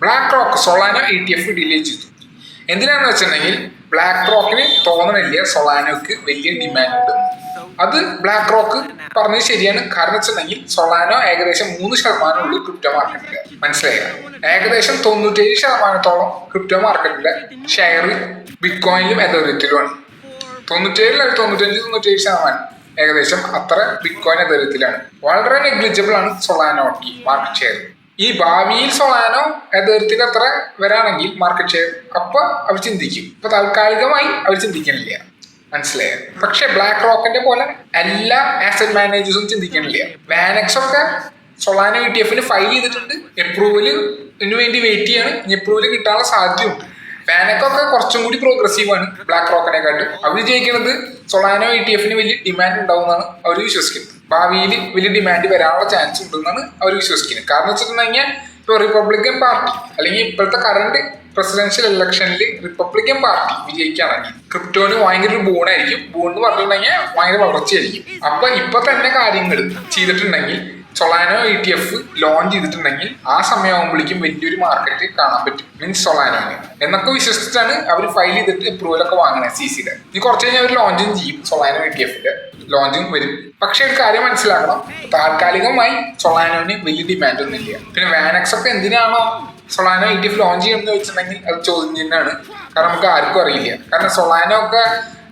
Black rock സൊളാനോ ETF delay ചെയ്തു. എന്തിനാന്ന് വെച്ചിട്ടുണ്ടെങ്കിൽ ബ്ലാക്ക് റോക്കിന് തോന്നണില്ല സൊളാനോക്ക് വലിയ ഡിമാൻഡ് ഉണ്ടെന്ന്. അത് ബ്ലാക്ക് റോക്ക് പറഞ്ഞത് ശരിയാണ്. കാരണം വെച്ചിട്ടുണ്ടെങ്കിൽ സൊളാനോ ഏകദേശം 3% ഉള്ളൂ ക്രിപ്റ്റോ മാർക്കറ്റില്. മനസ്സിലായ ഏകദേശം 97% ക്രിപ്റ്റോ മാർക്കറ്റിലെ ഷെയർ ബിറ്റ്കോയിനിലും എതേറിയത്തിലുമാണ്. 97-95-97% ഏകദേശം അത്ര ബിറ്റ്കോയിൻ എതേറിയത്തിലാണ്. വളരെ നെഗ്ലിജിബിൾ ആണ് സൊളാനോക്ക് മാർക്കറ്റ് ഷെയർ. ഈ ഭാവിയിൽ സൊളാനോ എതേറിയത്തിൽ അത്ര വരാണെങ്കിൽ മാർക്കറ്റ് ഷെയർ അപ്പൊ അവർ ചിന്തിക്കും. ഇപ്പൊ താൽക്കാലികമായി അവർ ചിന്തിക്കണില്ല. മനസ്സിലായത്. പക്ഷെ ബ്ലാക്ക് റോക്കിന്റെ പോലെ എല്ലാ ആസറ്റ് മാനേജേഴ്സും ചിന്തിക്കണില്ല. വാനക്സ് ഒക്കെ സൊളാനോ ETF ഫയൽ ചെയ്തിട്ടുണ്ട്. അപ്രൂവലിന് വേണ്ടി വെയിറ്റ് ചെയ്യാണ്. ഇനി അപ്രൂവൽ കിട്ടാനുള്ള സാധ്യതയുണ്ട്. വാനക്കൊക്കെ കുറച്ചും കൂടി പ്രോഗ്രസീവ് ആണ് ബ്ലാക്ക് റോക്കിനെക്കാട്ടും. അവർ ജയിക്കുന്നത് സൊളാനോ ETF വലിയ ഡിമാൻഡ് ഉണ്ടാവുമെന്നാണ് അവർ വിശ്വസിക്കുന്നത്. ഭാവിയിൽ വലിയ ഡിമാൻഡ് വരാനുള്ള ചാൻസ് ഉണ്ടെന്നാണ് അവർ വിശ്വസിക്കുന്നത്. കാരണം വെച്ചിട്ടുണ്ടെങ്കിൽ ഇപ്പോൾ റിപ്പബ്ലിക്കൻ പാർട്ടി അല്ലെങ്കിൽ ഇപ്പോഴത്തെ കറണ്ട് പ്രസിഡൻഷ്യൽ ഇലക്ഷനിൽ റിപ്പബ്ലിക്കൻ പാർട്ടി വിജയിക്കുകയാണെങ്കിൽ ക്രിപ്റ്റോന് ഭയങ്കര ഒരു ബൂണായിരിക്കും. ബൂൺ എന്ന് പറഞ്ഞിട്ടുണ്ടെങ്കിൽ ഭയങ്കര വളർച്ചയായിരിക്കും. അപ്പൊ ഇപ്പൊ തന്നെ കാര്യങ്ങൾ ചെയ്തിട്ടുണ്ടെങ്കിൽ സൊളാനോ ETF ലോഞ്ച് ചെയ്തിട്ടുണ്ടെങ്കിൽ ആ സമയമാകുമ്പോഴേക്കും വലിയൊരു മാർക്കറ്റ് കാണാൻ പറ്റും. മീൻസ് സൊളാനോന് എന്നൊക്കെ വിശ്വസിച്ചിട്ടാണ് അവർ ഫയൽ ചെയ്തിട്ട് അപ്രൂവൽ ഒക്കെ വാങ്ങണേ CCയുടെ. ഇനി കുറച്ച് കഴിഞ്ഞാൽ അവർ ലോഞ്ചും ചെയ്യും. സൊളാനോ ETF ലോഞ്ചും വരും. പക്ഷെ ഒരു കാര്യം മനസ്സിലാക്കണം, താൽക്കാലികമായി സൊളാനോന് വലിയ ഡിമാൻഡ് ഒന്നുമില്ല. പിന്നെ വാനക്സ് ഒക്കെ എന്തിനാണോ സൊളാനോ ETF ലോഞ്ച് ചെയ്യുന്നത് വെച്ചിട്ടുണ്ടെങ്കിൽ അത് ചോദ്യം തന്നെയാണ്. കാരണം നമുക്ക് ആർക്കും അറിയില്ല. കാരണം സൊളാനോ ഒക്കെ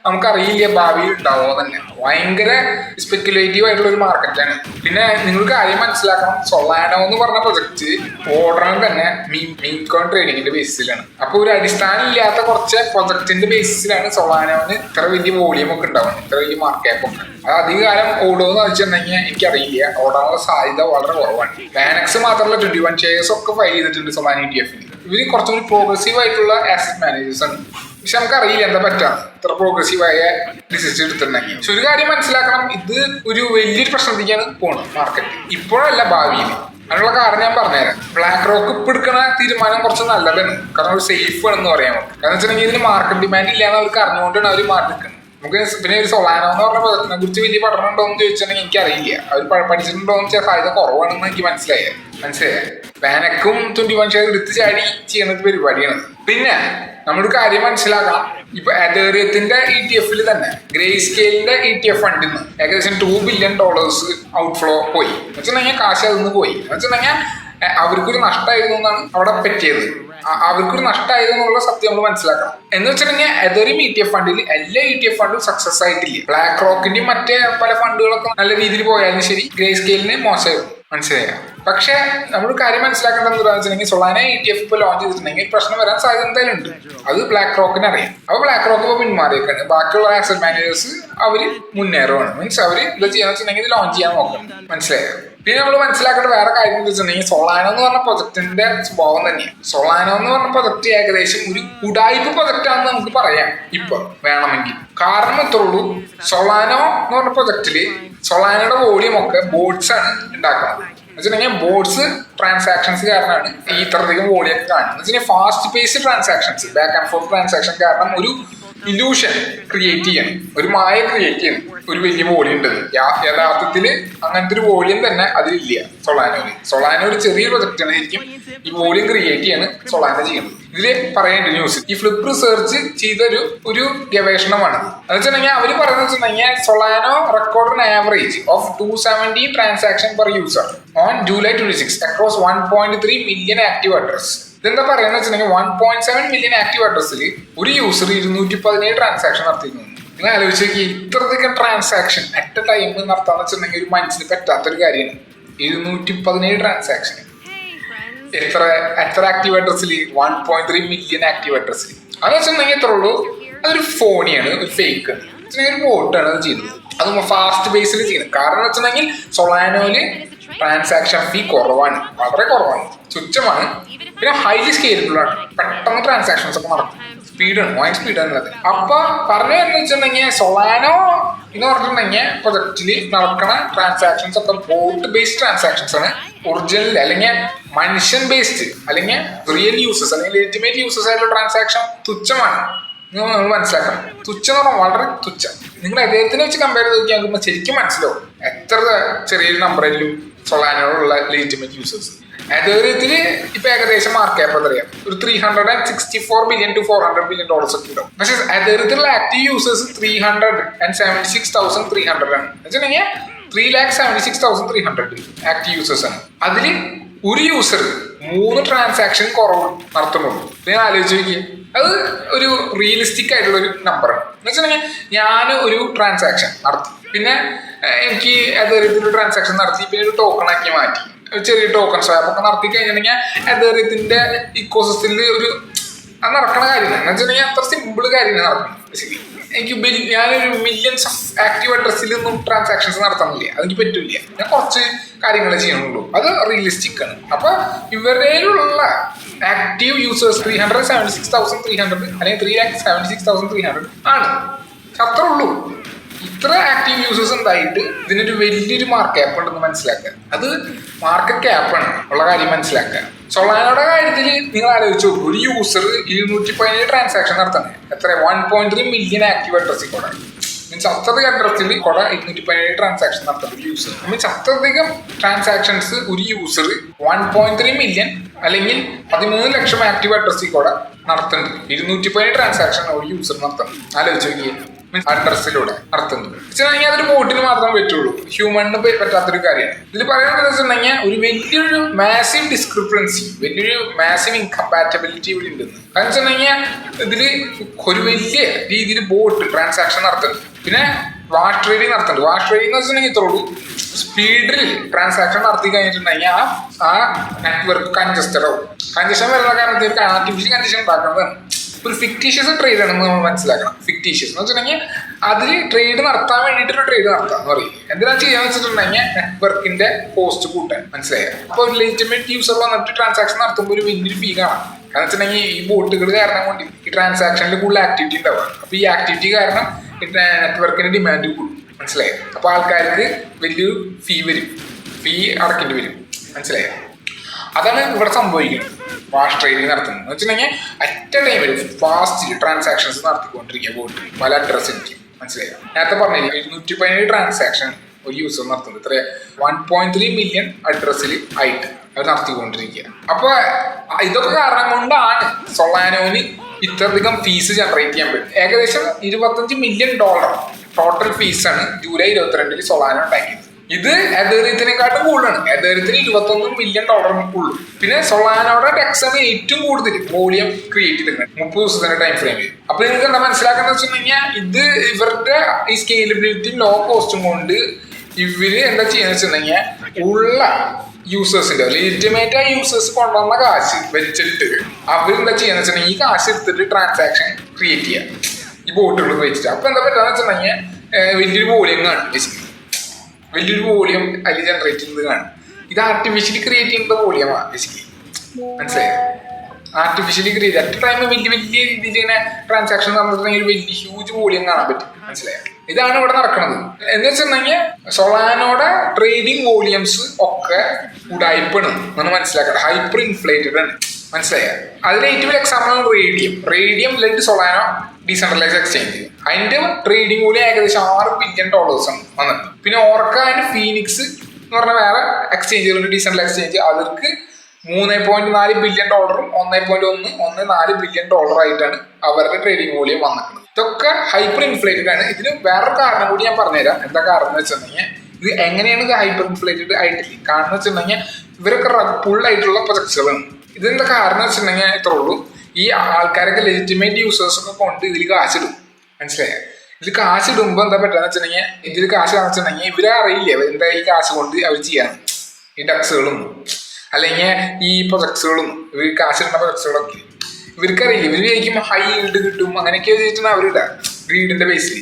നമുക്കറിയില്ല ഭാവിയിൽ ഉണ്ടാവുമോ തന്നെ. ഭയങ്കര സ്പെക്കുലേറ്റീവ് ആയിട്ടുള്ള ഒരു മാർക്കറ്റാണ്. പിന്നെ നിങ്ങൾക്ക് കാര്യം മനസ്സിലാക്കണം, സൊളാനോ എന്ന് പറഞ്ഞ പ്രൊജക്ട് ഓർഡറിന് തന്നെ മീം കോയിൻ ട്രേഡിങ്ങിന്റെ ബേസിസിലാണ്. അപ്പൊ ഒരു അടിസ്ഥാനം ഇല്ലാത്ത കുറച്ച് പ്രൊജക്ടിന്റെ ബേസിസിലാണ് സൊളാനോന് ഇത്ര വലിയ വോളിയം ഒക്കെ ഉണ്ടാവുന്നത്, ഇത്ര വലിയ മാർക്കറ്റ് ക്യാപ്പ് ഒക്കെ. അത് അധിക കാലം ഓടുമെന്ന് വെച്ചിട്ടുണ്ടെങ്കിൽ എനിക്കറിയില്ല. ഓടാനുള്ള സാധ്യത വളരെ കുറവാണ്. വാനക്സ് മാത്രമല്ല 21 ഷെയർസ് ഒക്കെ ഫയൽ ചെയ്തിട്ടുണ്ട് സൊളാനോ ETF. ഇവര് കുറച്ചും കൂടി പ്രോഗ്രസീവ് ആയിട്ടുള്ള ആസറ്റ് മാനേജേഴ്സ് ആണ്. പക്ഷെ നമുക്കറിയില്ല എന്താ പറ്റാണ് ഇത്ര പ്രോഗ്രസീവായ ഡിസിഷൻ എടുത്തിട്ടുണ്ടെങ്കിൽ. പക്ഷെ ഒരു കാര്യം മനസ്സിലാക്കണം, ഇത് ഒരു വലിയൊരു പ്രശ്നത്തിലേക്കാണ് പോകുന്നത് മാർക്കറ്റ്. ഇപ്പോഴല്ല, ഭാവിയിൽ. അതിനുള്ള കാരണം ഞാൻ പറഞ്ഞുതരാം. ബ്ലാക്ക് റോക്ക് ഇപ്പൊ എടുക്കുന്ന തീരുമാനം കുറച്ച് നല്ലതാണ്. കാരണം ഒരു സേഫ് ആണെന്ന് പറയാൻ പറ്റും. കാരണം വെച്ചിട്ടുണ്ടെങ്കിൽ ഇതിന് മാർക്കറ്റ് ഡിമാൻഡ് ഇല്ലാന്ന് അവർക്ക് അറിഞ്ഞുകൊണ്ടാണ് അവർ മാറി നിൽക്കുന്നത്. നമുക്ക് പിന്നെ ഒരു സൊളാനോ എന്ന് പറഞ്ഞ പ്രൊജക്റ്റിനെ കുറിച്ച് വലിയ പഠനം ഉണ്ടോ എന്ന് ചോദിച്ചിട്ടുണ്ടെങ്കിൽ എനിക്കറിയില്ല. അവർ പഠിച്ചിട്ടുണ്ടോ എന്ന് വെച്ചാൽ സാധ്യത കുറവാണെന്ന് എനിക്ക് മനസ്സിലായത്. വാനക്കും 21 ഷെയർ എടുത്ത് ചാടി ചെയ്യുന്നത് പരിപാടിയാണ്. പിന്നെ നമ്മളൊരു കാര്യം മനസ്സിലാക്കാം, ഇപ്പൊ എതേറിയത്തിന്റെ ETF തന്നെ ഗ്രേ സ്കെയിലിന്റെ ETF ഫണ്ടിൽ നിന്ന് ഏകദേശം $2 ബില്യൺ ഔട്ട്ഫ്ലോ പോയി. എന്ന് വെച്ചിട്ടുണ്ടെങ്കിൽ കാശ് അതിൽ പോയി. എന്ന് വെച്ചിട്ടുണ്ടെങ്കിൽ അവർക്കൊരു നഷ്ടമായിരുന്നു എന്നാണ് അവിടെ പറ്റിയത്. അവർക്കൊരു നഷ്ടമായത് എന്നുള്ള സത്യം നമ്മൾ മനസ്സിലാക്കണം. എന്ന് വെച്ചിട്ടുണ്ടെങ്കിൽ എതേറിയം ETF ഫണ്ടിൽ എല്ലാ ETF ഫണ്ടും സക്സസ് ആയിട്ടില്ല. ബ്ലാക്ക് റോക്കിന്റെയും മറ്റേ പല ഫണ്ടുകളൊക്കെ നല്ല രീതിയിൽ പോയാലും ശരി, ഗ്രേ സ്കെയിലിന് മോശമായിരുന്നു. മനസ്സിലായ. പക്ഷെ നമ്മൾ കാര്യം മനസ്സിലാക്കേണ്ടത് എന്താണെന്ന് വെച്ചിട്ടുണ്ടെങ്കിൽ സൊളാനോ ETF ഇപ്പൊ ലോഞ്ച് ചെയ്തിട്ടുണ്ടെങ്കിൽ പ്രശ്നം വരാൻ സാധ്യത എന്തായാലും ഉണ്ട്. അത് ബ്ലാക്ക് റോക്കിന് അറിയാം. അപ്പൊ ബ്ലാക്ക് റോക്ക് ഇപ്പൊ പിന്മാറിയേക്കാണ്. ബാക്കിയുള്ള ആസറ്റ് മാനേജേഴ്സ് അവര് മുന്നേറുവാണ്. മീൻസ് അവര് ഇത് ചെയ്യാന്ന് വെച്ചിട്ടുണ്ടെങ്കിൽ ഇത് ലോഞ്ച് ചെയ്യാൻ നോക്കണം. മനസ്സിലായോ? പിന്നെ നമ്മൾ മനസ്സിലാക്കേണ്ട വേറെ കാര്യം എന്ന് വെച്ചിട്ടുണ്ടെങ്കിൽ സൊളാനോ എന്ന് പറഞ്ഞ പ്രൊജക്ടിന്റെ സ്വഭാവം തന്നെയാണ്. സൊളാനോ എന്ന് പറഞ്ഞ പ്രൊജക്ട് ഏകദേശം ഒരു ഉഡായിപ്പ് പ്രൊജക്ട് ആണെന്ന് നമുക്ക് പറയാം ഇപ്പൊ വേണമെങ്കിൽ. കാരണം ഇത്രേ ഉള്ളൂ, സൊളാനോ എന്ന് പറഞ്ഞ പ്രൊജക്റ്റില് സൊളാനോയുടെ വോളിയം ഒക്കെ ബോട്ട്സ് ആണ് ഉണ്ടാക്കുന്നത്. വെച്ചിട്ടുണ്ടെങ്കിൽ ബോട്ട്സ് ട്രാൻസാക്ഷൻസ് കാരണമാണ് ഈ ഇത്രയധികം വോളിയം കാണുന്നത്. വെച്ചിട്ടുണ്ടെങ്കിൽ fast pace transactions, back and fourth transaction കാരണം ഒരു ഇല്യൂഷൻ ക്രിയേറ്റ് ചെയ്യണം, ഒരു മായ ക്രിയേറ്റ് ചെയ്യണം. ഒരു വലിയ വോളിയം ഉണ്ട്. യഥാർത്ഥത്തില് അങ്ങനത്തെ ഒരു വോളിയം തന്നെ അതിലില്ല സൊളാനോയിൽ. സൊളാനോ ഒരു ചെറിയ പ്രൊജക്റ്റാണ് ശരിക്കും ഈ വോളിയം ക്രിയേറ്റ് ചെയ്യാണ് സൊളാനോ ചെയ്യുന്നത്. ഇതില് പറയേണ്ട ന്യൂസ് ഈ ഫ്ലിപ്പ് റിസർച്ച് ചെയ്ത ഒരു ഗവേഷണമാണ്. എന്ന് വെച്ചിട്ടുണ്ടെങ്കിൽ അവര് പറയുന്നത് വെച്ചിട്ടുണ്ടെങ്കിൽ Solana record average of 270 transaction per user on July 26 across 1.3 million active address. ഇതെന്താ പറയുന്നത് വെച്ചിട്ടുണ്ടെങ്കിൽ 1.7 മില്യൺ ആക്റ്റീവ് അഡ്രസ്സിൽ ഒരു യൂസർ 217 ട്രാൻസാക്ഷൻ നടത്തിയിരുന്നു. നിങ്ങൾ ആലോചിച്ച് നോക്കി, ഇത്രയധികം ട്രാൻസാക്ഷൻ അറ്റ് എ ടൈം നടത്താന്ന് വെച്ചിട്ടുണ്ടെങ്കിൽ ഒരു മനസ്സിന് പറ്റാത്തൊരു കാര്യമാണ്. 217 ട്രാൻസാക്ഷൻ എത്ര ആക്റ്റീവ് അഡ്രസ്സിൽ? 1.3 മില്യൺ ആക്റ്റീവ് അഡ്രസ്സിൽ. അത് വെച്ചിട്ടുണ്ടെങ്കിൽ എത്ര ഉള്ളൂ, അതൊരു ഫോണിയാണ്, ഒരു ഫേക്ക് ആണ്, ഒരു ബോട്ടാണ് അത് ചെയ്യുന്നത്. അത് ഫാസ്റ്റ് ബേസിൽ ചെയ്യുന്നത്. കാരണം വെച്ചിട്ടുണ്ടെങ്കിൽ സൊളാനോയില് ട്രാൻസാക്ഷൻ ഫീ കുറവാണ്, വളരെ കുറവാണ്, തുച്ഛമാണ്. പിന്നെ ഹൈലി സ്കെയിലബിൾ ആണ്, പെട്ടെന്ന് ട്രാൻസാക്ഷൻസ് ഒക്കെ നടക്കും. സ്പീഡാണ്, ഭയങ്കര സ്പീഡാണ്. അപ്പൊ പറഞ്ഞു എന്ന് വെച്ചിട്ടുണ്ടെങ്കിൽ സൊളാനോ എന്ന് പറഞ്ഞിട്ടുണ്ടെങ്കിൽ പ്രൊജക്റ്റിൽ നടക്കുന്ന ട്രാൻസാക്ഷൻസ് ഒക്കെ ബോട്ട് ബേസ്ഡ് ട്രാൻസാക്ഷൻസ് ആണ്. ഒറിജിനൽ അല്ലെങ്കിൽ മനുഷ്യൻ ബേസ്ഡ് അല്ലെങ്കിൽ റിയൽ യൂസേഴ്സ് അല്ലെങ്കിൽ ലെജിറ്റിമേറ്റ് യൂസേഴ്സ് ആയിട്ടുള്ള ട്രാൻസാക്ഷൻ തുച്ഛമാണ്. നമ്മൾ മനസ്സിലാക്കണം. തുച്ഛം എന്ന് പറഞ്ഞാൽ വളരെ തുച്ഛം. നിങ്ങൾ അദ്ദേഹത്തിനെ വെച്ച് കമ്പയർ ചെയ്ത് നോക്കിയാൽ ശരിക്കും മനസ്സിലാവും എത്ര ചെറിയൊരു നമ്പറിലും സൊളാനോയുള്ള ലെജിറ്റിമേറ്റ് യൂസേഴ്സ്. എതേറിയത്തില് ഇപ്പൊ ഏകദേശം മാർക്ക് ക്യാപ്പ് എന്തറിയാം ഒരു $364 billion to $400 billion ഒക്കെ ഉണ്ടാവും. പക്ഷെ എതേറിയത്തിലുള്ള ആക്റ്റീവ് യൂസേഴ്സ് 376,300 ആണ്. വെച്ചിട്ടുണ്ടെങ്കിൽ 376,300 ആക്റ്റീവ് യൂസേഴ്സ് ആണ്. അതില് ഒരു യൂസർ 3 ട്രാൻസാക്ഷൻ കുറവ് നടത്തുന്നുള്ളൂ. നിങ്ങൾ ആലോചിച്ച് നോക്കിയേ, അത് ഒരു റിയലിസ്റ്റിക് ആയിട്ടുള്ള ഒരു നമ്പറാണ്. എന്ന് വെച്ചിട്ടുണ്ടെങ്കിൽ ഞാൻ ഒരു ട്രാൻസാക്ഷൻ നടത്തി, പിന്നെ എനിക്ക് എതേറിയത്തിൽ ട്രാൻസാക്ഷൻ നടത്തി, പിന്നെ ഒരു ടോക്കൺ ആക്കി മാറ്റി, ഒരു ചെറിയ ടോക്കൺ സ്വാപ്പ് ഒക്കെ നടത്തി കഴിഞ്ഞിട്ടുണ്ടെങ്കിൽ എതേറിയത്തിന്റെ ഇക്കോസിസ്റ്റത്തിൽ ഒരു അത് നടക്കണ കാര്യമാണ്. എന്ന് വെച്ചിട്ടുണ്ടെങ്കിൽ അത്ര സിമ്പിൾ കാര്യമാണ് നടക്കുന്നത്. ശരി, എനിക്ക് ഞാനൊരു മില്യൺസ് ഓഫ് ആക്റ്റീവ് അഡ്രസ്സിൽ ഒന്നും ട്രാൻസാക്ഷൻസ് നടത്താനില്ല, അതെനിക്ക് പറ്റില്ല. ഞാൻ കുറച്ച് കാര്യങ്ങൾ ചെയ്യണുള്ളൂ, അത് റിയലിസ്റ്റിക് ആണ്. അപ്പൊ ഇവരിലുള്ള ആക്റ്റീവ് യൂസേഴ്സ് 376,300 അല്ലെങ്കിൽ 376,300 ആണ്. അത്ര ഉള്ളൂ. ഇത്ര ആക്റ്റീവ് യൂസേഴ്സ് ഉണ്ടായിട്ട് ഇതിനൊരു വലിയൊരു മാർക്ക് ക്യാപ്പ് ഉണ്ടെന്ന് മനസ്സിലാക്കുക. അത് മാർക്കറ്റ് ക്യാപ്പാണ് ഉള്ള കാര്യം മനസ്സിലാക്കുക. സൊളാനോയുടെ കാര്യത്തിൽ നിങ്ങൾ ആലോചിച്ചു, ഒരു യൂസർ 217 ട്രാൻസാക്ഷൻ നടത്തുന്നത് എത്ര 1.3 മില്യൺ ആക്റ്റീവ് അഡ്രസ്സിൽ കൂടെ മീൻസ് അത്രയധികം അഡ്രസ്സിൽ കൂടെ 217 ട്രാൻസാക്ഷൻ നടത്തുന്ന ഒരു യൂസർ മീൻസ് അത്രയധികം ട്രാൻസാക്ഷൻസ് ഒരു യൂസർ 1.3 മില്യൺ അല്ലെങ്കിൽ 13 ലക്ഷം ആക്റ്റീവ് അഡ്രസ്സിൽ കൂടെ നടത്തുന്നുണ്ട്. 217 ട്രാൻസാക്ഷൻ ഒരു യൂസർ നടത്തുന്നത് ആലോചിച്ച് നോക്കിയേ. അഡ്രസ്സിലൂടെ നടത്തുന്നത് വെച്ചിട്ടുണ്ടെങ്കിൽ അതൊരു ബോട്ടിന് മാത്രമേ പറ്റുള്ളൂ, ഹ്യൂമണിന് പറ്റാത്തൊരു കാര്യമാണ്. ഇതിൽ പറയുന്നത് വെച്ചിട്ടുണ്ടെങ്കിൽ ഒരു വലിയൊരു മാസീവ് ഡിസ്ക്രിപ്പൻസി, വലിയൊരു മാസീവ് ഇൻകമ്പാറ്റബിലിറ്റി ഇവിടെ ഉണ്ടെന്ന്. കാരണം വെച്ചിട്ടുണ്ടെങ്കിൽ ഇതില് ഒരു വലിയ രീതിയിൽ ബോട്ട് ട്രാൻസാക്ഷൻ നടത്തുന്നുണ്ട്. പിന്നെ വാഷ് ട്രേഡിങ് നടത്തുന്നുണ്ട്. വാഷ് ട്രേഡിംഗ് എന്ന് വെച്ചിട്ടുണ്ടെങ്കിൽ ഇത്രയുള്ളൂ, സ്പീഡിൽ ട്രാൻസാക്ഷൻ നടത്തി കഴിഞ്ഞിട്ടുണ്ടെങ്കിൽ ആ നെറ്റ്വർക്ക് കൺജസ്റ്റഡ് ആവും. കൺജഷൻ വരുന്ന കാരണത്തിൽ ഒരു ആർട്ടിഫിഷ്യൽ കൺജഷൻ ഉണ്ടാക്കുന്നതാണ്. ഒരു ഫിക്ടീഷ്യസ് ട്രേഡ് ആണെന്ന് നമ്മൾ മനസ്സിലാക്കണം. ഫിക്ടീഷ്യസ് എന്ന് വെച്ചിട്ടുണ്ടെങ്കിൽ അതിൽ ട്രേഡ് നടത്താൻ വേണ്ടിയിട്ടൊരു ട്രേഡ് നടത്താം എന്ന് പറയും. എന്തിനാ ചെയ്യാന്ന് വെച്ചിട്ടുണ്ടെങ്കിൽ നെറ്റ്വർക്കിന്റെ കോസ്റ്റ് കൂട്ടാൻ. മനസ്സിലായോ? അപ്പോൾ ഒരു ലെജിറ്റിമേറ്റ് യൂസർ വന്നിട്ട് ട്രാൻസാക്ഷൻ നടത്തുമ്പോൾ ഒരു വലിയൊരു ഫീ കാണാം. കാരണം വെച്ചിട്ടുണ്ടെങ്കിൽ ഈ ബോട്ടുകൾ കാരണം കൊണ്ട് ഈ ട്രാൻസാക്ഷനിൽ കൂടുതൽ ആക്ടിവിറ്റി ഉണ്ടാവുക. അപ്പൊ ഈ ആക്ടിവിറ്റി കാരണം നെറ്റ്വർക്കിന്റെ ഡിമാൻഡ് കൂടും. മനസ്സിലായോ? അപ്പൊ ആൾക്കാർക്ക് വലിയൊരു ഫീ അടക്കേണ്ടി വരും. മനസ്സിലായോ? അതാണ് ഇവിടെ സംഭവിക്കുന്നത്. വാഷ് ട്രേഡിങ് നടത്തുന്നത് എന്ന് വെച്ചിട്ടുണ്ടെങ്കിൽ അറ്റ് എ ടൈമിൽ ഫാസ്റ്റ് ട്രാൻസാക്ഷൻസ് നടത്തിക്കൊണ്ടിരിക്കുക ബോട്ട് പല അഡ്രസ്സിലേക്ക്. മനസ്സിലായോ? നേരത്തെ പറഞ്ഞില്ല 217 ട്രാൻസാക്ഷൻ ഒരു യൂസർ നടത്തുന്നത് ഇത്ര 1.3 മില്യൺ അഡ്രസ്സിൽ ആയിട്ട് അവർ നടത്തിക്കൊണ്ടിരിക്കുക. അപ്പൊ ഇതൊക്കെ കാരണം കൊണ്ടാണ് സൊളാനോന് ഇത്രയധികം ഫീസ് ജനറേറ്റ് ചെയ്യാൻ പറ്റും. ഏകദേശം $25 മില്യൺ ടോട്ടൽ ഫീസാണ് ജൂലൈ 22 സൊളാനോ ഉണ്ടാക്കിയത്. ഇത് എതേറിയത്തിനെക്കാട്ടും കൂടുതലാണ്. എതേറിയത്തിന് $21 മില്യൺ ഉള്ളൂ. പിന്നെ സൊളാനോയുടെ ഡെക്സാണ് ഏറ്റവും കൂടുതൽ വോളിയം ക്രിയേറ്റ് ചെയ്തിട്ടുണ്ട് 30 ദിവസത്തിന്റെ ടൈം ഫ്രെയിമിൽ. അപ്പൊ നിങ്ങൾക്ക് എന്താ മനസ്സിലാക്കുന്നത് വെച്ചിട്ടുണ്ടെങ്കിൽ ഇത് ഇവരുടെ ഈ സ്കെയിലബിലിറ്റി ലോ കോസ്റ്റും കൊണ്ട് ഇവര് എന്താ ചെയ്യാന്ന് വെച്ചിട്ടുണ്ടെങ്കിൽ ഉള്ള യൂസേഴ്സിന്റെ ലെജിറ്റിമേറ്റ് യൂസേഴ്സ് കൊണ്ടുവന്ന കാശ് വെച്ചിട്ട് അവരെന്താ ചെയ്യാന്ന് വെച്ചിട്ടുണ്ടെങ്കിൽ ഈ കാശ് എടുത്തിട്ട് ട്രാൻസാക്ഷൻ ക്രിയേറ്റ് ചെയ്യാം ഈ ബോട്ടുകൾ വെച്ചിട്ട്. അപ്പൊ എന്താ പറ്റാന്ന് വെച്ചിട്ടുണ്ടെങ്കിൽ വലിയൊരു വോളിയം കാണും. വലിയൊരു വോളിയം അതിൽ ജനറേറ്റ് ചെയ്യുന്നത് കാണും. ഇത് ആർട്ടിഫിഷ്യലി ക്രിയേറ്റ് ചെയ്യുന്ന വോളിയമാണ് ബേസിക്കലി. മനസ്സിലായോ? ആർട്ടിഫിഷ്യലി ക്രിയേറ്റ് അറ്റ് ടൈം വലിയ രീതിയിൽ ഇങ്ങനെ ട്രാൻസാക്ഷൻ നടന്നിട്ടുണ്ടെങ്കിൽ ഒരു വലിയ ഹ്യൂജ് വോളിയം കാണാൻ പറ്റും. മനസ്സിലായോ? ഇതാണ് ഇവിടെ നടക്കുന്നത്. എന്ന് വെച്ചിട്ടുണ്ടെങ്കിൽ സൊളാനോയുടെ ട്രേഡിംഗ് വോളിയംസ് ഒക്കെ ഉടായ്പാണ് എന്ന് മനസ്സിലാക്കണം. ഹൈപ്പർ ഇൻഫ്ലേറ്റഡ് ആണ്. മനസ്സിലായോ? അതിലെ ഏറ്റവും വലിയ എക്സാമ്പിൾ ആണ് റേഡിയം ലെഡ് സൊളാനോ ഡീസെൻട്രലൈസ് എക്സ്ചേഞ്ച്. അതിന്റെ ട്രേഡിംഗ് വോളിയം ഏകദേശം $6 ബില്യൺ ആണ് വന്നത്. പിന്നെ ഓർക്ക ആൻഡ് ഫീനിക്സ് എന്ന് പറഞ്ഞ വേറെ എക്സ്ചേഞ്ചുകളുണ്ട്, ഡീസെൻട്രലൈസ് എക്സ്ചേഞ്ച്. അവർക്ക് $3.4 ബില്യൺ 1.14 ബില്യൺ ആയിട്ടാണ് അവരുടെ ട്രേഡിംഗ് വോളിയം വന്നിട്ടുള്ളത്. ഇതൊക്കെ ഹൈപ്പർ ഇൻഫ്ലേറ്റഡ് ആണ്. ഇതിന് വേറൊരു കാരണം കൂടി ഞാൻ പറഞ്ഞുതരാം. എന്താ കാരണം എന്ന് വെച്ചിട്ടുണ്ടെങ്കിൽ ഇത് എങ്ങനെയാണ് ഇത് ഹൈപ്പർ ഇൻഫ്ലേറ്റഡ് ആയിട്ടില്ല. കാരണം എന്ന് വെച്ചിട്ടുണ്ടെങ്കിൽ ഇവരൊക്കെ ഫുള്ളായിട്ടുള്ള പ്രൊജക്ട്സുകളാണ്. ഇതിന്റെ കാരണം വെച്ചിട്ടുണ്ടെങ്കിൽ ഇത്രേ ഉള്ളൂ, ഈ ആൾക്കാരൊക്കെ ലെജിറ്റിമേറ്റ് യൂസേഴ്സ് ഒക്കെ കൊണ്ട് ഇതിൽ കാശിടും. മനസ്സിലായോ? ഇതിൽ കാശിടുമ്പോൾ എന്താ പറ്റാന്ന് വെച്ചിട്ടുണ്ടെങ്കിൽ ഇതിൽ കാശ് കാണിച്ചിട്ടുണ്ടെങ്കിൽ ഇവരെ അറിയില്ല എന്താ ഈ കാശ് കൊണ്ട് അവർ ചെയ്യാൻ. ഈ ഡക്സുകളും അല്ലെങ്കിൽ ഈ പ്രൊജക്ട്സുകളും ഇവർ കാശിടുന്ന പ്രൊജക്ട്സുകളൊക്കെ ഇവർക്കറിയില്ല. ഇവർ വിചാരിക്കും ഹൈ ഈൽഡ് കിട്ടും അങ്ങനെയൊക്കെ വെച്ചിട്ടാണ് അവരിടുക ഗ്രീഡിന്റെ ബേസിൽ.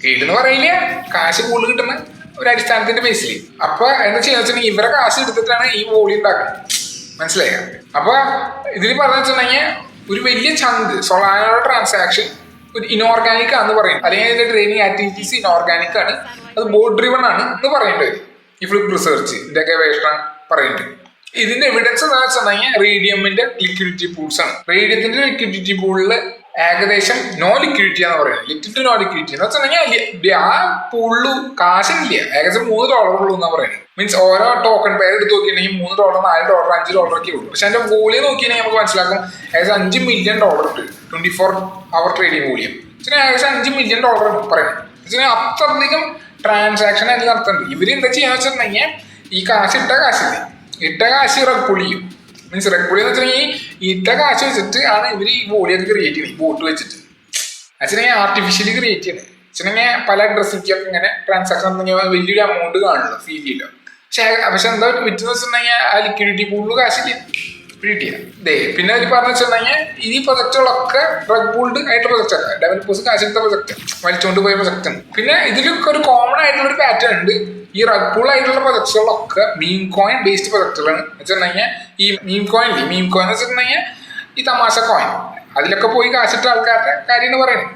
ഗ്രീഡ് എന്ന് പറയില്ല, കാശ് കൂടുതൽ കിട്ടുന്ന ഒരു അടിസ്ഥാനത്തിന്റെ ബേസിൽ. അപ്പൊ എന്താ ചെയ്യാന്ന് വെച്ചിട്ടുണ്ടെങ്കിൽ ഇവരെ കാശ് എടുത്തിട്ടാണ് ഈ വോളി ഉണ്ടാക്കുന്നത്. മനസ്സിലായ? അപ്പൊ ഇതിൽ പറഞ്ഞു വെച്ചിട്ടുണ്ടെങ്കിൽ ഒരു വലിയ ചങ്ക് സൊളാനോയുടെ ട്രാൻസാക്ഷൻ ഒരു ഇനോർഗാനിക് ആണെന്ന് പറയും, അല്ലെങ്കിൽ അതിന്റെ ട്രേഡിംഗ് ആക്ടിവിറ്റീസ് ഇനോർഗാനിക് ആണ്, അത് ബോട്ട് ഡ്രിവൺ ആണ് എന്ന് പറയേണ്ടത് ഈ ഫ്ലിപ്പ് റിസർച്ച് ഇതിന്റെ ഗവേഷണം പറയുന്നുണ്ട്. ഇതിന്റെ എവിഡൻസ് എന്താ വെച്ചിട്ടുണ്ടെങ്കിൽ റേഡിയമിന്റെ ലിക്വിഡിറ്റി പൂൾസ് ആണ്. റേഡിയത്തിന്റെ ലിക്വിഡിറ്റി പൂളില് ഏകദേശം നോ ലിക്വിഡിറ്റി എന്ന് പറയുന്നത്, ലിറ്റിൽ ടു നോ ലിക്വിഡിറ്റി എന്ന് വെച്ചിട്ടുണ്ടെങ്കിൽ ആ പൂളില് കാശില്ല, ഏകദേശം $3 ഉള്ളൂ എന്നാ പറയുന്നത്. മീൻസ് ഓരോ ടോക്കൺ പേര് എടുത്ത് നോക്കിയിട്ടുണ്ടെങ്കിൽ $3 $4 $5 ഒക്കെ ഉള്ളൂ. പക്ഷെ അതിന്റെ വോളിയം നോക്കിയിട്ടുണ്ടെങ്കിൽ നമുക്ക് മനസ്സിലാക്കും ഏകദേശം $5 മില്യൺ ഉണ്ട് 24 hour ട്രേഡിംഗ് വോളിയം. ഏകദേശം $5 മില്യൺ പറയുന്നത് അത്രയധികം ട്രാൻസാക്ഷൻ അതിൽ നടത്തുന്നുണ്ട്. ഇവര് എന്താ ചെയ്യാന്ന് വെച്ചിട്ടുണ്ടെങ്കിൽ ഈ കാശ് ഇട്ട കാശ് റെഗുലേറ്റ് ചെയ്യും. മീൻസ് റെഗുലേറ്റ് എന്ന് വെച്ചിട്ടുണ്ടെങ്കിൽ ഇട്ട കാശ് വെച്ചിട്ട് ആണ് ഇവർ ഈ വോളിയം ക്രിയേറ്റ് ചെയ്യുന്നത്, ഈ ബോട്ട് വെച്ചിട്ട് വെച്ചിട്ടുണ്ടെങ്കിൽ ആർട്ടിഫിഷ്യലി ക്രിയേറ്റ് ചെയ്യുന്നത്. വെച്ചിട്ടുണ്ടെങ്കിൽ പല അഡ്രസ്സിലേക്കൊക്കെ ഇങ്ങനെ ട്രാൻസാക്ഷൻ നടത്തുന്നെങ്കിൽ വലിയൊരു എമൗണ്ട് കാണില്ല, ഫീൽ ചെയ്യില്ല. പക്ഷെ എന്താ വിറ്റെന്ന് വെച്ചിട്ടുണ്ടെങ്കിൽ ആ ലിക്വിഡിറ്റി പൂളിൽ കാശില്ല പ്രീറ്റ് ചെയ്യാം. പിന്നെ അവർ പറഞ്ഞു വെച്ചിട്ടുണ്ടെങ്കിൽ ഈ പ്രൊജക്റ്റുകളൊക്കെ റെഗുൾഡ് ആയിട്ട് പ്രൊജക്റ്റ് ആണ്, ഡെവലപ്പേഴ്സ് കാശെടുത്ത പ്രൊജക്റ്റ്, വലിച്ചുകൊണ്ട് പോയ പ്രൊജക്റ്റ് ആണ്. പിന്നെ ഇതിലൊക്കെ ഒരു കോമൺ ആയിട്ടുള്ള ഒരു പാറ്റേൺ ഉണ്ട്. ഈ റഗ്പൂൾ ആയിട്ടുള്ള പ്രൊജക്റ്റുകളൊക്കെ മീം കോയിൻ ബേസ്ഡ് പ്രൊജക്റ്റുകളാണ്. വെച്ചിട്ടുണ്ടെങ്കിൽ ഈ മീം കോയിൻ എന്ന് വെച്ചിട്ടുണ്ടെങ്കിൽ ഈ തമാശ കോയിൻ, അതിലൊക്കെ പോയി കാശിട്ട ആൾക്കാരുടെ കാര്യമാണ് പറയുന്നത്.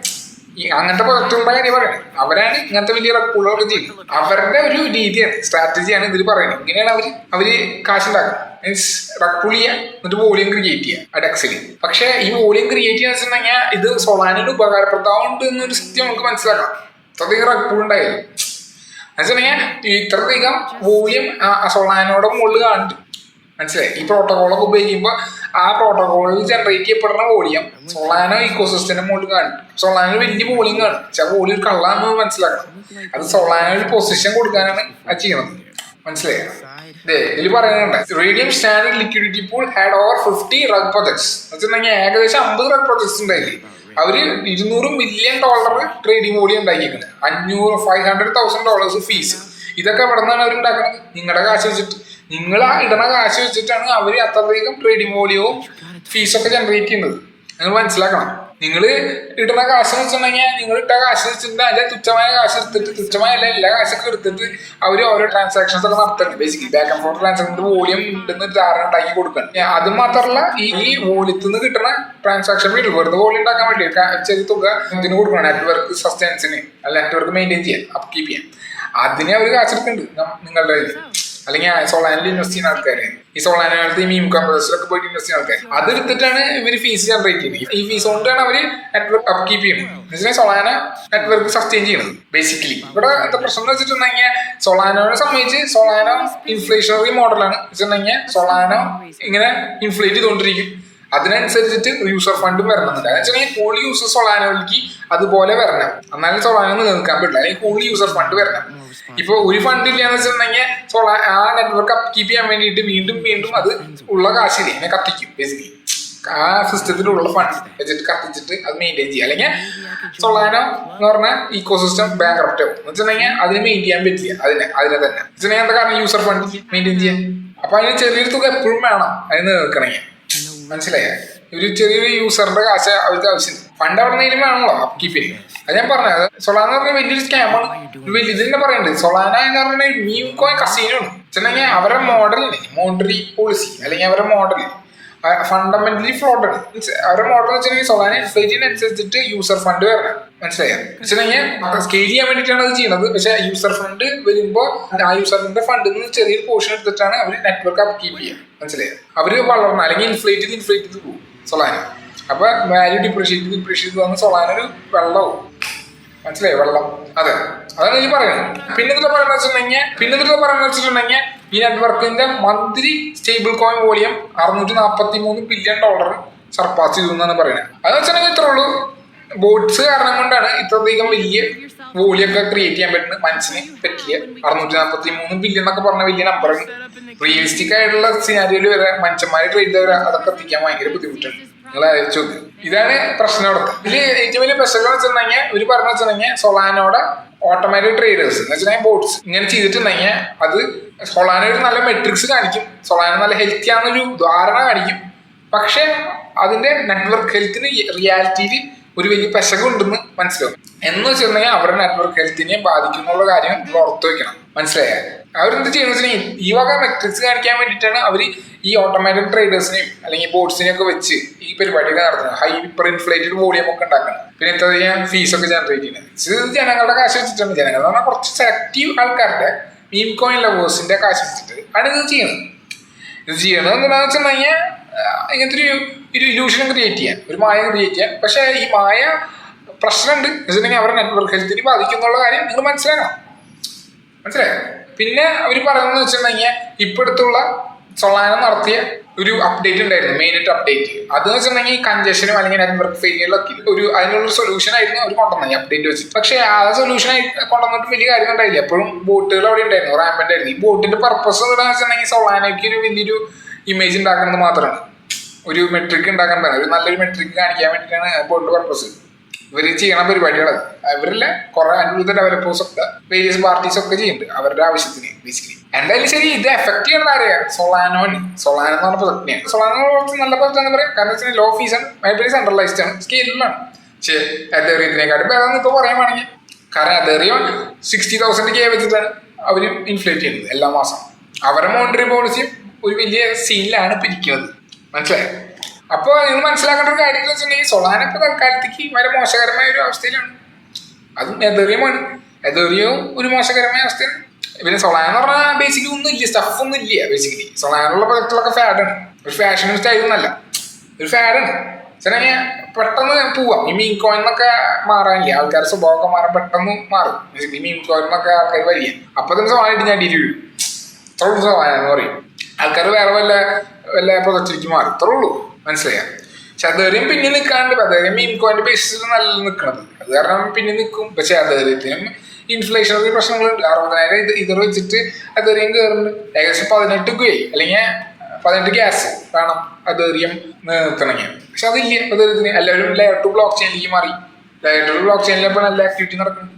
ഈ അങ്ങനത്തെ പ്രൊജക്റ്റുകളുടെ കാര്യം പറയുന്നത്. അവരാണ് ഇങ്ങനത്തെ വലിയ റഗ്പൂളുകളൊക്കെ ചെയ്യുന്നത്. അവരുടെ ഒരു രീതിയാണ്, സ്ട്രാറ്റജിയാണ് ഇതിൽ പറയുന്നത്. ഇങ്ങനെയാണ് അവര് കാശുണ്ടാക്കുന്നത്. മീൻസ് റഗ്പൂൾ ചെയ്യുക, എന്നിട്ട് വോളിയം ക്രിയേറ്റ് ചെയ്യുക ഡെക്സിൽ. പക്ഷെ ഈ വോളിയം ക്രിയേറ്റ് ചെയ്യാന്ന് വെച്ചിട്ടുണ്ടെങ്കിൽ ഇത് സൊളാനോട് ഉപകാരപ്രദമുണ്ട് എന്നൊരു സത്യം നമുക്ക് മനസ്സിലാക്കാം. അത്രയധികം റഗ്പൂൾ ഉണ്ടായിരുന്നു എന്നുവെച്ചിട്ടുണ്ടെങ്കിൽ ഇത്രയധികം വോളിയം സൊളാനോടെ മുകളിൽ കാണിട്ട് മനസ്സിലായി. ഈ പ്രോട്ടോകോളൊക്കെ ഉപയോഗിക്കുമ്പോൾ ആ പ്രോട്ടോകോളിൽ ജനറേറ്റ് ചെയ്യപ്പെടുന്ന വോളിയം സൊളാനോ ഇക്കോസിസ്റ്റത്തിന്റെ മുകളിൽ കാണിട്ട് സൊളാനോ വലിയ വോളിയം കാണും. പക്ഷെ വോളിയം കള്ളാന്ന് മനസ്സിലാക്കണം. അത് സൊളാനോ ഒരു പൊസിഷൻ കൊടുക്കാനാണ് അത് ചെയ്യണത്. മനസ്സിലായോ? ഇതിൽ പറയുന്നുണ്ട് radium standard liquidity pool had over 50 rug projects. വെച്ചിട്ടുണ്ടെങ്കിൽ ഏകദേശം 50 റഗ് പ്രൊജക്ട്സ് ഉണ്ടായില്ലേ. അവര് $200 മില്യൺ ട്രേഡിംഗ് വോളിയം ഉണ്ടാക്കിയിരിക്കുന്നത്. $500,000 ഫീസ്. ഇതൊക്കെ എവിടെ നിന്നാണ് അവർ ഉണ്ടാക്കുന്നത്? നിങ്ങളുടെ കാശ് വെച്ചിട്ട്, നിങ്ങൾ ആ ഇടണ കാശ് വെച്ചിട്ടാണ് അവർ അത്രയധികം ട്രേഡിംഗ് വോളിയവും ഫീസൊക്കെ ജനറേറ്റ് ചെയ്യുന്നത്. നിങ്ങൾ മനസ്സിലാക്കണം. നിങ്ങൾ ഇടുന്ന കാശ് എന്ന് വെച്ചിട്ടുണ്ടെങ്കിൽ നിങ്ങൾ ഇട്ട കാശ് വെച്ചിട്ട് അതിന്റെ തുച്ഛമായ കാശ് എടുത്തിട്ട്, തുച്ഛമായല്ല എല്ലാ കാശൊക്കെ എടുത്തിട്ട് അവർ ഓരോ ട്രാൻസാക്ഷൻസ് ഒക്കെ നടത്തുന്നുണ്ട്. ബേസിക്കലി ബാക്ക് ആൻഡ് ഫോർത്ത് ട്രാൻസാക്ഷൻ്റെ വോളിയം ഉണ്ടെന്ന് ധാരണ ഉണ്ടാക്കി കൊടുക്കണം. അത് മാത്രമല്ല ഈ വോളിയത്തിൽ നിന്ന് കിട്ടുന്ന ട്രാൻസാക്ഷൻ വേണ്ടി വെറുതെ വോളിയം ഉണ്ടാക്കാൻ വേണ്ടി ചെറിയ തുക ഇതിന് കൊടുക്കണം. നെറ്റ്വർക്ക് സസ്റ്റൈൻസിന്, അല്ല നെറ്റ്വർക്ക് മെയിൻറ്റെയിൻ ചെയ്യാൻ, അപ്പ് കീപ്പ് ചെയ്യാൻ. അതിനെ അവർ കാശെടുക്കുന്നുണ്ട് നിങ്ങളുടെ അല്ലെങ്കിൽ സൊളാനിൽ ഇൻവെസ്റ്റ് ചെയ്യുന്ന ആൾക്കാർ, ഈ സൊളാനകത്ത് ഈ മീം കമ്പനിസിലൊക്കെ പോയിട്ട് ഇൻവെസ്റ്റ് ചെയ്യുന്ന ആൾക്കാർ, അതെടുത്തിട്ടാണ് ഇവർ ഫീസ് ജനറേറ്റ് ചെയ്യുന്നത്. ഈ ഫീസ് കൊണ്ടാണ് അവർ നെറ്റ്വർക്ക് അപ്പ് കീപ്പ് ചെയ്യുന്നത്. എന്നുവെച്ചാൽ സൊളാന നെറ്റ്വർക്ക് സസ്റ്റെയിൻ ചെയ്യുന്നത്. ബേസിക്കലി ഇവിടെ എന്താ പ്രശ്നം എന്ന് വെച്ചിട്ടുണ്ടെങ്കിൽ സൊളാനോനെ സംബന്ധിച്ച് സൊളാനോ ഇൻഫ്ലേഷണറി മോഡലാണ്. വെച്ചിട്ടുണ്ടെങ്കിൽ സൊളാനോ ഇങ്ങനെ ഇൻഫ്ലേറ്റ് ചെയ്തുകൊണ്ടിരിക്കും. അതിനനുസരിച്ചിട്ട് യൂസർ ഫണ്ടും വരണമെന്നില്ല. എന്ന് വെച്ചിട്ടുണ്ടെങ്കിൽ കൂടുതൽ യൂസർ സൊളാനോയിലേക്ക് അതുപോലെ വരണം, എന്നാലും സൊളാനോ നിൽക്കാൻ പറ്റില്ല. അല്ലെങ്കിൽ കൂടുതൽ യൂസർ ഫണ്ട് വരണം. ഇപ്പൊ ഒരു ഫണ്ട് ഇല്ലാന്ന് വെച്ചിട്ടുണ്ടെങ്കിൽ ആ നെറ്റ്വർക്ക് അപ്പ് കീപ്പ് ചെയ്യാൻ വേണ്ടിയിട്ട് വീണ്ടും അത് ഉള്ള കാശില്ലേ ഇങ്ങനെ കത്തിക്കും. ബേസിക്കലി ആ സിസ്റ്റത്തിലുള്ള ഫണ്ട് വെച്ചിട്ട് കത്തിച്ചിട്ട് അത് മെയിൻറ്റെയിൻ ചെയ്യുക. അല്ലെങ്കിൽ സൊളാനോ എന്ന് പറഞ്ഞ ഇക്കോസിസ്റ്റം ബാങ്ക്രപ്റ്റ് ആവും. എന്ന് വെച്ചിട്ടുണ്ടെങ്കിൽ അതിന് മെയിൻറ്റെയിൻ ചെയ്യാൻ പറ്റില്ല. അതിനെ തന്നെ വെച്ചിട്ടുണ്ടെങ്കിൽ എന്താ കാരണം യൂസർ ഫണ്ട് മെയിൻറ്റെയിൻ ചെയ്യാൻ. അപ്പൊ അതിന് ചെറിയൊരു തുക എപ്പോഴും വേണം അതിന് നിൽക്കണമെങ്കിൽ. മനസ്സിലായ? ഒരു ചെറിയൊരു യൂസറിന്റെ കാശ് അവർക്ക് ആവശ്യം. ഫണ്ട് അവിടെ നിന്നും വേണമല്ലോ അപ്പ് കീപ്പ് ചെയ്യും. അത് ഞാൻ പറഞ്ഞത് സൊളാന എന്ന് പറഞ്ഞാൽ വലിയൊരു സ്കാമാണ്. ഇത് തന്നെ പറയുന്നുണ്ട്. സൊളാന എന്ന് പറഞ്ഞാൽ മീം കോയിൻ കസീനോ ആണ്. വെച്ചിട്ടുണ്ടെങ്കിൽ അവരുടെ മോഡലിന് മോണിറ്ററി പോളിസി അല്ലെങ്കിൽ അവരുടെ മോഡൽ ഫണ്ടമെന്റലി ഫ്ലോഡ് ആണ്. അവരുടെ മോഡൽ വെച്ചിട്ടുണ്ടെങ്കിൽ സൊളാന ഇൻഫ്ലേറ്റിനനുസരിച്ചിട്ട് യൂസർ ഫണ്ട് വരണം. മനസ്സിലായോ? വെച്ചിട്ടുണ്ടെങ്കിൽ സ്കെയിൽ ചെയ്യാൻ വേണ്ടിയിട്ടാണ് അത് ചെയ്യുന്നത്. പക്ഷെ യൂസർ ഫണ്ട് വരുമ്പോൾ ആ യൂസറിന്റെ ഫണ്ടിൽ നിന്ന് ചെറിയൊരു പോർഷൻ എടുത്തിട്ടാണ് അവർ നെറ്റ്വർക്ക് അപ്പ് കീപ്പ് ചെയ്യുക. മനസ്സിലായോ? അവര് വളർന്ന അല്ലെങ്കിൽ ഇൻഫ്ലേറ്റ് ചെയ്ത് പോകും സൊളാന. അപ്പൊ വാല്യൂ ഡിപ്രീഷിയേറ്റ് വന്ന് സൊളാന ഒരു വെള്ളവും. മനസ്സിലായോ? വെള്ളം. അതാണ് ഈ പറയുന്നത്. പിന്നെ പറയുന്നത് വെച്ചിട്ടുണ്ടെങ്കിൽ ഈ നെറ്റ്വർക്കിന്റെ monthly stable coin volume $643 billion surpass ചെയ്തു എന്നാണ് പറയുന്നത്. അതെന്ന് വെച്ചിട്ടുണ്ടെങ്കിൽ ഇത്രേ ഉള്ളൂ. ബോട്ട്സ് കാരണം കൊണ്ടാണ് ഇത്രയധികം വലിയ വോളിയൊക്കെ ക്രിയേറ്റ് ചെയ്യാൻ പറ്റുന്നത്. മനുഷ്യന് പറ്റില്ല. 643 ബില്യൺ എന്നൊക്കെ പറഞ്ഞ വലിയ നമ്പറാണ്. റിയലിസ്റ്റിക് ആയിട്ടുള്ള സിനാരിയോയിൽ വരെ മനുഷ്യന്മാരെ ട്രേഡ് ചെയ്തവരെ അതൊക്കെ എത്തിക്കാൻ ഭയങ്കര ബുദ്ധിമുട്ടാണ്. നിങ്ങൾ ആലോചിച്ചു നോക്ക്. ഇതാണ് പ്രശ്നം അവിടെ. ഇതിൽ ഏറ്റവും വലിയ പ്രശ്നം വെച്ചിട്ടുണ്ടെങ്കിൽ ഇവര് പറഞ്ഞു വെച്ചിട്ടുണ്ടെങ്കിൽ സൊളാനോടെ ഓട്ടോമാറ്റിക് ട്രേഡേഴ്സ് എന്ന് വെച്ചിട്ടുണ്ടെങ്കിൽ ബോട്ട്സ് ഇങ്ങനെ ചെയ്തിട്ടുണ്ടെങ്കിൽ അത് സൊളാനോ ഒരു നല്ല മെട്രിക്സ് കാണിക്കും. സൊളാനോ നല്ല ഹെൽത്തി ആണെന്നൊരു ധാരണ കാണിക്കും. പക്ഷെ അതിന്റെ നെറ്റ്വർക്ക് ഹെൽത്തിന് റിയാലിറ്റിയിൽ ഒരു വലിയ പെശകുണ്ടെന്ന് മനസ്സിലാവും. എന്ന് വെച്ചിട്ടുണ്ടെങ്കിൽ അവരുടെ നെറ്റ്വർക്ക് ഹെൽത്തിനെ ബാധിക്കുന്നുള്ള കാര്യം ഓർത്തു വെക്കണം. മനസ്സിലായ? അവരെന്ത് ചെയ്യുന്ന വെച്ചിട്ടുണ്ടെങ്കിൽ ഈ വക മെട്രിക്സ് കാണിക്കാൻ വേണ്ടിയിട്ടാണ് അവർ ഈ ഓട്ടോമാറ്റിക് ട്രേഡേഴ്സിനെയും അല്ലെങ്കിൽ ബോട്ട്സിനെയും ഒക്കെ വെച്ച് ഈ പരിപാടിയൊക്കെ നടത്തുന്നത്. ഹൈപ്പർ ഇൻഫ്ലേറ്റഡ് വോളിയം ഒക്കെ ഉണ്ടാക്കണം. പിന്നെ ഇത്രയും ഫീസൊക്കെ ജനറേറ്റ് ചെയ്യുന്നത്. ഇത് ജനങ്ങളുടെ കാശ് വെച്ചിട്ടുണ്ട്. ജനങ്ങൾ എന്ന് പറഞ്ഞാൽ കുറച്ച് സെലക്റ്റീവ് ആൾക്കാരുടെ മീം കോയിൻ ലവേഴ്സിന്റെ കാശ് വെച്ചിട്ട് ആണ് ഇത് ചെയ്യുന്നത്. ഇത് ചെയ്യണത് എന്താണെന്ന് വെച്ചിട്ടുണ്ടെങ്കിൽ ഇങ്ങനത്തെ ഒരു ഇല്യൂഷൻ ക്രിയേറ്റ് ചെയ്യാൻ, ഒരു മായ ക്രിയേറ്റ് ചെയ്യാൻ. പക്ഷെ ഈ മായ പ്രശ്നമുണ്ട് വെച്ചിട്ടുണ്ടെങ്കിൽ അവരുടെ നെറ്റ്വർക്ക് ഹെൽത്തിനെ ബാധിക്കുന്നുള്ള കാര്യം നിങ്ങൾ മനസ്സിലാക്കണം. മനസ്സിലായോ? പിന്നെ അവർ പറയുന്നത് വെച്ചിട്ടുണ്ടെങ്കിൽ ഇപ്പോഴത്തുള്ള സൊളാനോ നടത്തിയ ഒരു അപ്ഡേറ്റ് ഉണ്ടായിരുന്നു, മെയിനായിട്ട് അപ്ഡേറ്റ്. അതെന്ന് വെച്ചിട്ടുണ്ടെങ്കിൽ കൺജഷനും അല്ലെങ്കിൽ നെറ്റ്വർക്ക് ഫെയിലിയറിലൊക്കെ അതിനുള്ള സൊല്യൂഷൻ ആയിരുന്നു അവർ കൊണ്ടുവന്നത് ഈ അപ്ഡേറ്റ് വെച്ചിട്ട്. പക്ഷേ ആ സൊല്യൂഷൻ കൊണ്ടുവന്നിട്ട് വലിയ കാര്യം ഉണ്ടായില്ല. എപ്പോഴും ബോട്ടുകൾ അവിടെ ഉണ്ടായിരുന്നു, റാമ്പൻ്റ് ആയിരുന്നു. ഈ ബോട്ടിന്റെ പർപ്പസ് എന്താണെന്ന് വെച്ചിട്ടുണ്ടെങ്കിൽ സൊളാനോയ്ക്ക് ഒരു വലിയൊരു ഇമേജ് ഉണ്ടാക്കുന്നത് മാത്രമാണ്, ഒരു മെട്രിക് ഉണ്ടാക്കാൻ പറയാം, ഒരു നല്ലൊരു മെട്രിക് കാണിക്കാൻ വേണ്ടിയിട്ടാണ് ബോട്ടിന്റെ പർപ്പസ്. ഇവർ ചെയ്യണ പരിപാടികളത് അവരിലെ കുറെ അനുകൂല ഡെവലപ്പേഴ്സ് ഒക്കെ വേരിയസ് പാർട്ടീസ് ഒക്കെ ചെയ്യുന്നുണ്ട് അവരുടെ ആവശ്യത്തിന് ബേസിക്കലി. എന്തായാലും ശരി, ഇത് എഫക്ട് ചെയ്യണത് അറിയാം സൊളാനോ എന്ന് പറഞ്ഞ പ്രൊജക്ടിനെയാണ്. സൊളാനോ നല്ല പ്രൊജക്ട് എന്ന് പറയാം, കാരണം വെച്ചാൽ ലോ ഫീസാണ്, ഭയങ്കര സെൻട്രലൈസ്ഡ് ആണ്, സ്കെയിലാണ്. പക്ഷേ എതേറിയത്തിനെക്കാട്ടും വേറെ ഇപ്പോൾ പറയുവാണെങ്കിൽ, കാരണം എതേറിയം 60,000 K വെച്ചിട്ടാണ് അവർ ഇൻഫ്ലേറ്റ് ചെയ്യുന്നത് എല്ലാ മാസം. അവരുടെ മോണിറ്ററി പോളിസിയും ഒരു വലിയ സീനിലാണ് പിരിക്കുന്നത്, മനസ്സിലായോ? അപ്പോൾ നിങ്ങൾ മനസ്സിലാക്കേണ്ട ഒരു കാര്യം എന്ന് വെച്ചിട്ടുണ്ടെങ്കിൽ സൊളാനോ ഇപ്പോൾ തൽക്കാലത്തേക്ക് വളരെ മോശകരമായ ഒരു അവസ്ഥയിലാണ്. അതും എതേറിയമാണ്, എതേറിയവും ഒരു മോശകരമായ അവസ്ഥയാണ്. പിന്നെ സൊളാനോ എന്ന് പറഞ്ഞാൽ ബേസിക്കലി ഒന്നും ഇല്ല, സ്റ്റഫ് ഒന്നും ഇല്ല. ബേസിക്കലി സൊളാനുള്ള പ്രൊജക്റ്റുകളൊക്കെ ഫാഡാണ്, ഒരു ഫാഷനും സ്റ്റൈലൊന്നല്ല, ഒരു ഫാഡാണ്. ചില പെട്ടെന്ന് പോവാം. ഈ മീൻ കോയിൻ എന്നൊക്കെ മാറാനില്ല, ആൾക്കാരുടെ സ്വഭാവമൊക്കെ മാറാൻ പെട്ടെന്ന് മാറും. ഈ മീൻ കോയിൻ എന്നൊക്കെ ആൾക്കാർ വരിക, അപ്പൊ തന്നെ സൊളാന ഇടിഞ്ഞാടിയിട്ട് വീഴും. ഇത്ര ഉള്ളൂ സൊളാന എന്ന് പറയും. ആൾക്കാർ വേറെ വല്ല പ്രൊജക്റ്റിലേക്ക് മാറും, ഇത്ര ഉള്ളൂ, മനസ്സിലായ? പക്ഷെ അതേറിയും പിന്നെ നിൽക്കാണ്ട്, അതേറിയും മീൻ കോയിന്റെ ബേസിൽ നല്ല നിൽക്കുന്നത്, അത് കാരണം പിന്നെ നിൽക്കും. പക്ഷെ അതേറിയത്തിനും ഇൻഫ്ലേഷണറി പ്രശ്നങ്ങളുണ്ട്. 60,000 ഇത് വെച്ചിട്ട് അതേറിയം കയറുന്നുണ്ട്. ഏകദേശം 18 അല്ലെങ്കിൽ 18 ഗ്യാസ് വേണം അതേറിയം നിർത്തണമെങ്കിൽ. പക്ഷെ അതില്ല അതേറിയത്തിന്. എല്ലാവരും ലെയർ 2 ബ്ലോക്ക് ചെയിനിലേക്ക് മാറി. ലെയർ 2 ബ്ലോക്ക് ചെയിനിൽ ഇപ്പോൾ നല്ല ആക്ടിവിറ്റി നടക്കുന്നു.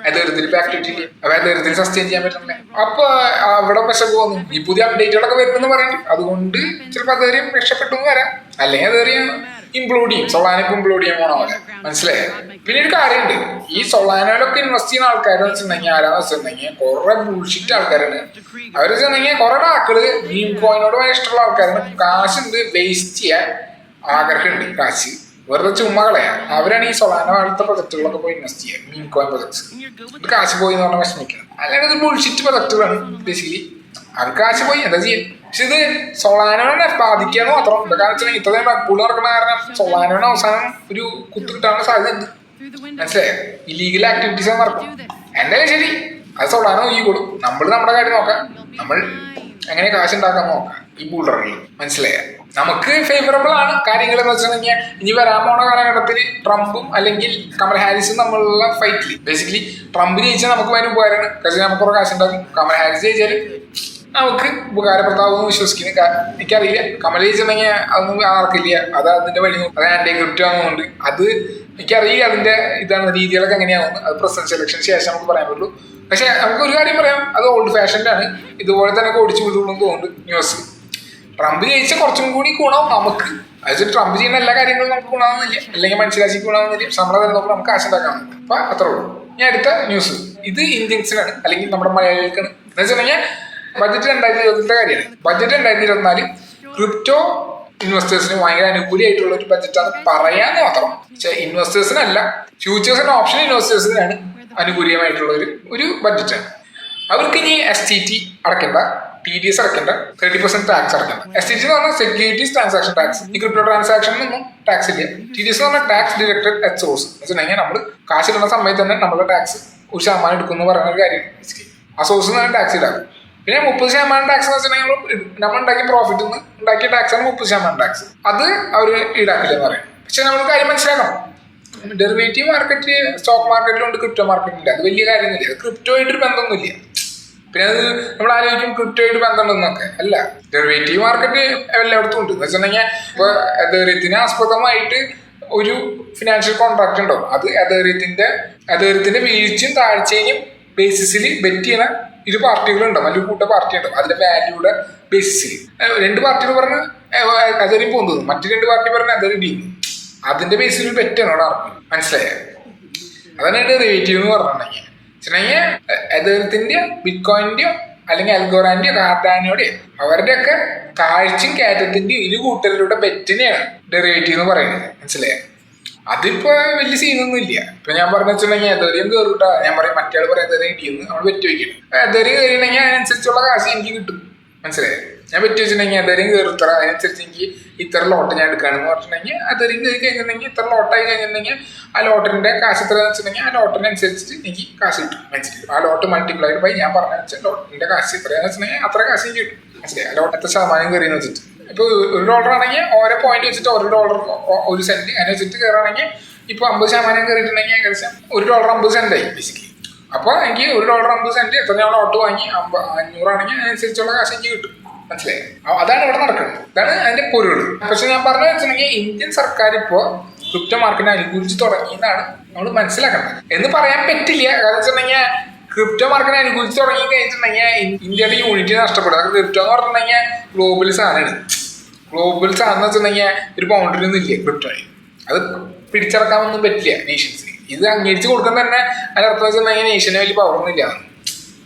അതേറിയത്തിൽ ഇപ്പൊ ആക്ടിവിറ്റി ഇല്ല, അപ്പൊ അതേറിയത്തിൽ സസ്റ്റെയിൻ ചെയ്യാൻ പറ്റുന്നില്ല. അപ്പൊ അവിടെ പക്ഷെ പോകുന്നു. ഈ പുതിയ അപ്ഡേറ്റുകളൊക്കെ വരുന്നെന്ന് പറയുന്നുണ്ട്. അതുകൊണ്ട് ചിലപ്പോൾ അതേറിയം രക്ഷപ്പെട്ടു വരാം, അല്ലെങ്കിൽ അതേറിയം ഇംപ്ലൂഡ് ചെയ്യും, സൊളാനൊക്കെ ഇംപ്ലൂഡ് ചെയ്യാൻ പോണ പോലെ, മനസ്സിലായോ? പിന്നെ ഒരു കാര്യമുണ്ട്, ഈ സൊളാനോയിലൊക്കെ ഇൻവെസ്റ്റ് ചെയ്യുന്ന ആൾക്കാരെന്ന് വെച്ചിട്ടുണ്ടെങ്കിൽ ആരാന്ന് വെച്ചിട്ടുണ്ടെങ്കിൽ കുറെ ബുൾഷിറ്റ് ആൾക്കാരാണ്. അവർ വെച്ചിട്ടുണ്ടെങ്കിൽ കുറെ ആക്കള് മീൻ കോയിനോട് ഇഷ്ടമുള്ള ആൾക്കാരാണ്. കാശുണ്ട്, വേസ്റ്റ് ചെയ്യാൻ ആഗ്രഹമുണ്ട്, കാശ് വെറുതെ ചുമ്മാ കളയാം. അവരാണ് ഈ സൊളാനോ അടുത്ത പ്രൊജക്റ്റുകളൊക്കെ പോയി ഇൻവെസ്റ്റ് ചെയ്യുക, മീൻ കോയിൻ പ്രൊജക്ട്സ്. കാശ് പോയി എന്ന് പറഞ്ഞാൽ വിഷമിക്കണം. അല്ലെങ്കിൽ ഇത് ബുൾഷിറ്റ് പ്രൊജക്റ്റുകളാണ് ബേസിക്കലി. അവർക്ക് കാശ് പോയി എന്താ ചെയ്യും. പക്ഷെ ഇത് സൊളാനോനെ ബാധിക്കാന്ന് മാത്രം. കാരണം വെച്ചാൽ ഇത്രയും റഗ്ബുൾ നടക്കുന്ന കാരണം സൊളാനോന് അവസാനം ഒരു കുത്തു കിട്ടാനുള്ള സാധ്യത ഉണ്ട്, മനസ്സിലായോ? ഇല്ലീഗൽ ആക്ടിവിറ്റീസ് നടക്കും. എന്തായാലും ശരി, അത് സൊളാനോ നോക്കിക്കോളും. നമ്മൾ നമ്മുടെ കാര്യം നോക്കാം, നമ്മൾ എങ്ങനെ കാശ് ഉണ്ടാക്കാൻ നോക്കാം ഈ ബുള്ളറിൽ, മനസ്സിലായോ? നമുക്ക് ഫേവറബിൾ ആണ് കാര്യങ്ങൾ എന്ന് വെച്ചിട്ടുണ്ടെങ്കിൽ ഇനി വരാൻ പോണ കാലഘട്ടത്തിൽ ട്രംപും അല്ലെങ്കിൽ കമൽ ഹാരിസും തമ്മിലുള്ള ഫൈറ്റിൽ ബേസിക്കലി ട്രംപ് ജയിച്ചാൽ നമുക്ക് അതിന് ഉപകാരമാണ്, കാരണം നമുക്ക് കുറെ കാശ് ഉണ്ടാക്കും. കമൽ ഹാരിസ് ജയിച്ചാൽ നമുക്ക് ഉപകാരപ്രദമാകുമെന്ന് വിശ്വസിക്കുന്നു. എനിക്കറിയില്ല, കമൽ ജയിച്ചിട്ടുണ്ടെങ്കിൽ അതൊന്നും ആർക്കില്ല, അത് അതിന്റെ വഴി, അത് ആന്റി ക്രിപ്റ്റോ ആകുന്നുണ്ട്. അത് എനിക്കറിയില്ല അതിന്റെ ഇതാണ് രീതികളൊക്കെ എങ്ങനെയാകുന്നത്. അത് പ്രസിഡന്റ് സെലക്ഷന് ശേഷം നമുക്ക് പറയാൻ പറ്റുള്ളൂ. പക്ഷെ നമുക്ക് ഒരു കാര്യം പറയാം, അത് ഓൾഡ് ഫാഷനിലാണ്, ഇതുപോലെ തന്നെ ഓടിച്ചു വിടുള്ളൂ എന്ന് തോന്നുന്നുണ്ട് ന്യൂസ്. ട്രംപ് ജയിച്ച കുറച്ചും കൂടി ഗുണം നമുക്ക്, അത് ട്രംപ് ചെയ്യുന്ന എല്ലാ കാര്യങ്ങളും നമുക്ക് ഗുണമെന്നില്ല, അല്ലെങ്കിൽ മനസ്സിലാക്കി ഗുണമെന്നില്ല. പക്ഷെ നമ്മളെ തന്നെ നോക്കുമ്പോൾ നമുക്ക് കാശുണ്ടാക്കാൻ പറ്റും. അപ്പൊ അത്രേ ഉള്ളൂ. ഞാൻ അടുത്ത ന്യൂസ്, ഇത് ഇന്ത്യൻസിനാണ് അല്ലെങ്കിൽ നമ്മുടെ മലയാളികൾക്കാണ്. എന്ന് വെച്ചിട്ടുണ്ടെങ്കിൽ ബഡ്ജറ്റ് 2024 കാര്യമാണ്. ബഡ്ജറ്റ് 2024 ക്രിപ്റ്റോ ഇൻവെസ്റ്റേഴ്സിന് ഭയങ്കര അനുകൂലമായിട്ടുള്ള ഒരു ബഡ്ജറ്റാണ് പറയാന്ന് മാത്രം. പക്ഷെ ഇൻവെസ്റ്റേഴ്സിനല്ല, ഫ്യൂച്ചേഴ്സ് ആൻഡ് ഓപ്ഷൻ ഇൻവെസ്റ്റേഴ്സിനാണ് അനുകൂലമായിട്ടുള്ള ഒരു ബഡ്ജറ്റാണ്. അവർക്ക് ഇനി STT അടയ്ക്കേണ്ട, TDS അടയ്ക്കേണ്ട, 30% ടാക്സ് അടയ്ക്കേണ്ട. STT എന്ന് പറഞ്ഞാൽ സെക്യൂരിറ്റീസ് ട്രാൻസാക്ഷൻ ടാക്സ്. ഈ ക്രിപ്റ്റോ ട്രാൻസാക്ഷനൊന്നും ടാക്സ് ഇല്ല. TDS എന്ന് പറഞ്ഞാൽ ടാക്സ് ഡിഡക്റ്റഡ് അറ്റ് സോഴ്സ്. എന്ന് വെച്ചിട്ടുണ്ടെങ്കിൽ നമ്മൾ കാശ് ഇടുന്ന സമയത്ത് തന്നെ നമ്മുടെ ടാക്സ് 1% എടുക്കുമെന്ന് പറയുന്ന ഒരു കാര്യം. ആ സോഴ്സിൽ നിന്ന് ടാക്സ് ഇടാം. പിന്നെ 30% ടാക്സ് എന്ന് വെച്ചിട്ടുണ്ടെങ്കിൽ നമ്മൾ ഉണ്ടാക്കിയ പ്രോഫിറ്റിൽ നിന്ന് ഉണ്ടാക്കിയ ടാക്സ് ആണ് 30% ടാക്സ്. അത് അവർ ഈടാക്കില്ല എന്ന് പറയും. പക്ഷെ നമ്മൾ കാര്യം മനസ്സിലാക്കണം, ഡെറിവേറ്റീവ് മാർക്കറ്റ് സ്റ്റോക്ക് മാർക്കറ്റിലുണ്ട്, ക്രിപ്റ്റോ മാർക്കറ്റിലുണ്ട്. അത് വലിയ കാര്യമൊന്നുമില്ല, ക്രിപ്റ്റോ ആയിട്ടൊരു ബന്ധമൊന്നുമില്ല. പിന്നെ അത് നമ്മൾ ആലോചിക്കും ക്രിപ്റ്റോ ആയിട്ട് ബന്ധമുണ്ടെന്നൊക്കെ. അല്ല, ഡെറിവേറ്റീവ് മാർക്കറ്റ് എല്ലായിടത്തും ഉണ്ട്. എന്ന് വെച്ചിട്ടുണ്ടെങ്കിൽ ഇപ്പൊ എതേറിയത്തിന് ആസ്പദമായിട്ട് ഒരു ഫിനാൻഷ്യൽ കോൺട്രാക്ട് ഉണ്ടാവും. അത് എതേറിയത്തിന്റെ വീഴ്ചയും താഴ്ചയും ബേസിസിൽ ബെറ്റ് ചെയ്യുന്ന ഇരു പാർട്ടികളുണ്ടാവും, അല്ലെങ്കിൽ കൂട്ട പാർട്ടി ഉണ്ടാവും. അതിന്റെ വാല്യൂയുടെ ബേസിസിൽ 2 പാർട്ടികൾ പറഞ്ഞ് എതേറിയം പോകുന്നത്, മറ്റു 2 പാർട്ടി പറഞ്ഞ് എതേറിയം ചെയ്യുന്നു. അതിന്റെ ബേസിൽ ബെറ്റാണ് അവിടെ നടക്കുന്നത്, മനസ്സിലായോ? അതാണ് ഡെറിവേറ്റീവ് എന്ന് പറഞ്ഞിട്ടുണ്ടെങ്കിൽ. എതേറിയത്തിന്റെ ബിറ്റ്കോയിന്റെയോ അല്ലെങ്കിൽ അൽഗോറാന്റെയോ കാർഡാനോടെയോ അവരുടെയൊക്കെ കാഴ്ചയും കയറ്റത്തിന്റെയും ഇരു കൂട്ടരുടെ ബെറ്റിനെയാണ് ഡെറിവേറ്റീവ് എന്ന് പറയുന്നത്, മനസ്സിലായോ? അതിപ്പോ വലിയ സീനൊന്നും ഇല്ല. ഇപ്പൊ ഞാൻ പറഞ്ഞു വെച്ചിട്ടുണ്ടെങ്കിൽ എതേറിയം കയറിട്ടാ ഞാൻ പറയും, മറ്റേ പറയാം എതേറിയം ഇടിയെന്ന് നമ്മൾ ബെറ്റ് വയ്ക്കണം. എതേറിയം കയറിയിട്ടുണ്ടെങ്കിൽ അതിനനുസരിച്ചുള്ള കാശ് എനിക്ക് കിട്ടും, മനസ്സിലായോ? ഞാൻ പറ്റി വെച്ചിട്ടുണ്ടെങ്കിൽ അതെയും കയറുത്തറ അതിനനുസരിച്ച് എനിക്ക് ഇത്ര ലോട്ട് ഞാൻ എടുക്കുകയാണെന്ന് പറഞ്ഞിട്ടുണ്ടെങ്കിൽ അതെയും കയറി കഴിഞ്ഞിട്ടുണ്ടെങ്കിൽ ഇത്ര ലോട്ടായി കഴിഞ്ഞിട്ടുണ്ടെങ്കിൽ ആ ലോട്ടിന്റെ കാശ് എത്ര വെച്ചിട്ടുണ്ടെങ്കിൽ ആ ലോട്ടിനനുസരിച്ചിട്ട് എനിക്ക് കാശ് കിട്ടും. മനസ്സിലായി? ആ ലോട്ട് മൾട്ടിപ്ലൈഡ് ബൈ ഞാൻ പറഞ്ഞ വെച്ചാൽ ലോട്ടിന്റെ കാശ് ഇത്രയാന്ന് വെച്ചിട്ടുണ്ടെങ്കിൽ അത്ര കാശ് എനിക്ക് കിട്ടും. മനസ്സിലായി? ആ ലോട്ട് എത്ര ശതമാനം കയറിയെന്ന് വെച്ചിട്ട് ഇപ്പൊ $1 ആണെങ്കിൽ ഓരോ പോയിന്റ് വെച്ചിട്ട് $1 1 സെന്റ് അതിനെ വെച്ചിട്ട് കയറുകയാണെങ്കിൽ ഇപ്പൊ 50% കയറിയിട്ടുണ്ടെങ്കിൽ ഏകദേശം $1 50 സെന്റായി ബേസിക്കലി. അപ്പൊ എനിക്ക് $1 50 സെന്റ് എത്ര ഞാൻ ലോട്ട് വാങ്ങി 500 ആണെങ്കിൽ അതിനനുസരിച്ചുള്ള കാശ് എനിക്ക് കിട്ടും. മനസ്സിലായി? അതാണ് ഇവിടെ നടക്കുന്നത്. ഇതാണ് അതിന്റെ പൊരുൾ. പക്ഷെ ഞാൻ പറഞ്ഞു വെച്ചിട്ടുണ്ടെങ്കിൽ ഇന്ത്യൻ സർക്കാർ ഇപ്പോ ക്രിപ്റ്റോ മാർക്കറ്റിനെ അനുകൂലിച്ച് തുടങ്ങിയെന്നാണ് നമ്മൾ മനസ്സിലാക്കേണ്ടത്. എന്ന് പറയാൻ പറ്റില്ല. കാരണം വെച്ചിട്ടുണ്ടെങ്കിൽ ക്രിപ്റ്റോ മാർക്കറ്റിനെ അനുകൂലിച്ച് തുടങ്ങി കഴിഞ്ഞിട്ടുണ്ടെങ്കിൽ ഇന്ത്യയുടെ യൂണിറ്റി നഷ്ടപ്പെടും. ക്രിപ്റ്റോ എന്ന് പറഞ്ഞിട്ടുണ്ടെങ്കിൽ ഗ്ലോബൽ സാധനമാണ്. ഗ്ലോബൽ സാധനം എന്ന് വെച്ചിട്ടുണ്ടെങ്കിൽ ഒരു ബൗണ്ടറി ഒന്നും ഇല്ല ക്രിപ്റ്റോയിൽ. അത് പിടിച്ചടക്കാനൊന്നും പറ്റില്ല നേഷൻസിന്. ഇത് അംഗീകരിച്ച് കൊടുക്കാൻ തന്നെ അതിനർത്ഥം വെച്ചിട്ടുണ്ടെങ്കിൽ നേഷന് വലിയ പവറൊന്നും ഇല്ല.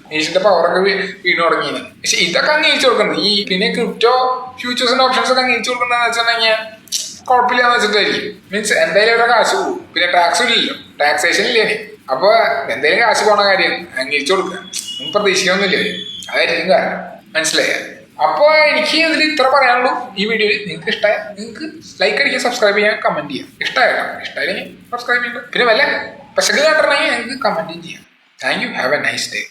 നേഷന്റെ പവറൊക്കെ വീണ് തുടങ്ങിയത്. പക്ഷെ ഇതൊക്കെ അംഗീകരിച്ച് കൊടുക്കുന്നത് ഈ പിന്നെ ക്രിപ്റ്റോ ഫ്യൂച്ചേഴ്സിന്റെ ഓപ്ഷൻസ് ഒക്കെ അംഗീകരിച്ച് കൊടുക്കുന്നതെന്ന് വെച്ചിട്ടുണ്ടെങ്കിൽ കുഴപ്പമില്ലാന്ന് വെച്ചിട്ടായിരിക്കും. മീൻസ് എന്തായാലും അവരുടെ കാശ് പോകും. പിന്നെ ടാക്സും ഇല്ലല്ലോ, ടാക്സേഷൻ ഇല്ലേ. അപ്പൊ എന്തായാലും കാശ് പോണ കാര്യമാണ് അംഗീകരിച്ച് കൊടുക്കുക. ഒന്നും പ്രതീക്ഷിക്കാനൊന്നുമില്ല. അതായിരിക്കും കാരണം. മനസ്സിലായ? അപ്പോൾ എനിക്ക് ഇതിൽ ഇത്ര പറയാനുള്ളൂ ഈ വീഡിയോയിൽ. നിങ്ങൾക്ക് ഇഷ്ടമായ നിങ്ങൾക്ക് ലൈക്ക് അടിക്കുക, സബ്സ്ക്രൈബ് ചെയ്യാൻ, കമന്റ് ചെയ്യാം. ഇഷ്ടമായില്ലെങ്കിൽ സബ്സ്ക്രൈബ് ചെയ്യുക. പിന്നെ വല്ല പശക്ക് കണ്ടിട്ടുണ്ടെങ്കിൽ നിങ്ങൾക്ക് കമന്റും ചെയ്യാം. Thank you. Have A nice day.